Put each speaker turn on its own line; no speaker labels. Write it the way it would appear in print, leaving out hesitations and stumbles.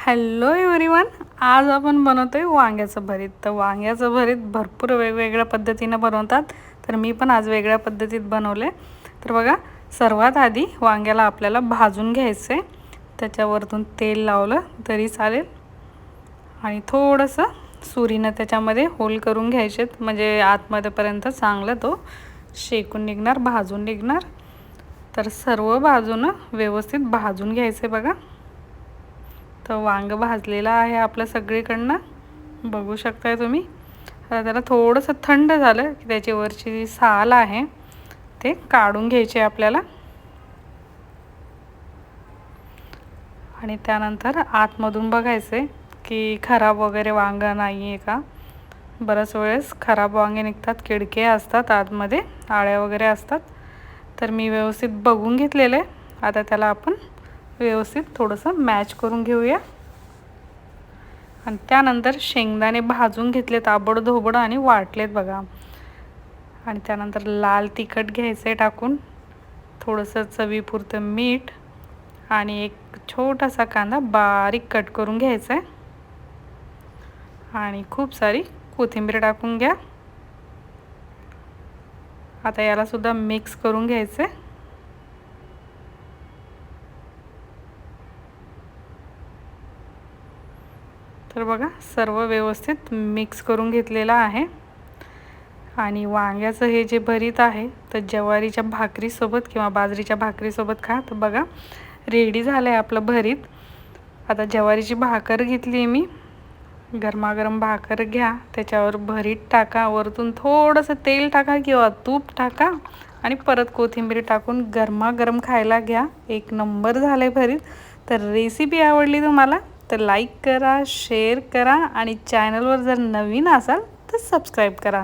Hello everyone, आज आपण बनवतोय वांग्याचं भरीत. तर वांग्याचं भरीत भरपूर वेगवेगळ्या पद्धतीनं बनवतात, तर मी पण आज वेगळ्या पद्धतीत बनवले. तर बघा, सर्वात आधी वांग्याला आपल्याला भाजून घ्यायचं आहे. त्याच्यावरतून तेल लावलं तरी चालेल आणि थोडंसं सुरीनं त्याच्यामध्ये होल करून घ्यायचे, म्हणजे आतमध्येपर्यंत चांगलं तो शेकून निघणार, भाजून निघणार. तर सर्व बाजूनं व्यवस्थित भाजून घ्यायचं आहे. बघा, तर वांग भाजलेलं आहे आपलं सगळीकडनं, बघू शकताय तुम्ही. आता त्याला थोडंसं थंड झालं की त्याची वरची जी साल आहे ते काढून घ्यायचे आपल्याला. आणि त्यानंतर आतमधून बघायचे की खराब वगैरे वांग नाही आहे का. बऱ्याच वेळेस खराब वांगे निघतात, किडके असतात आतमध्ये, आळ्या वगैरे असतात. तर मी व्यवस्थित बघून घेतलेलं आहे. आता त्याला आपण व्यवस्थित थोडंसं मॅच करून घेऊया. आणि त्यानंतर शेंगदाणे भाजून घेतलेत आबडधोबड आणि वाटलेत बघा. आणि त्यानंतर लाल तिखट घ्यायचं आहे टाकून, थोडंसं चवीपुरतं मीठ आणि एक छोटासा कांदा बारीक कट करून घ्यायचा आहे. आणि खूप सारी कोथिंबीर टाकून घ्या. आता याला सुद्धा मिक्स करून घ्यायचं आहे. तर बघा, सर्व व्यवस्थित मिक्स करून घेतलेलं आहे. आणि वांग्याचं हे जे भरीत आहे तर ज्वारीच्या भाकरीसोबत किंवा बाजरीच्या भाकरीसोबत खा. तर बघा, रेडी झालं आहे आपलं भरीत. आता ज्वारीची भाकर घेतली मी, गरमागरम भाकर घ्या, त्याच्यावर भरीत टाका, वरतून थोडंसं तेल टाका किंवा तूप टाका आणि परत कोथिंबीर टाकून गरमागरम खायला घ्या. एक नंबर झालं आहे भरीत. तर रेसिपी आवडली तुम्हाला तर लाईक करा, शेअर करा आणि चॅनलवर जर नवीन असाल तर सबस्क्राईब करा.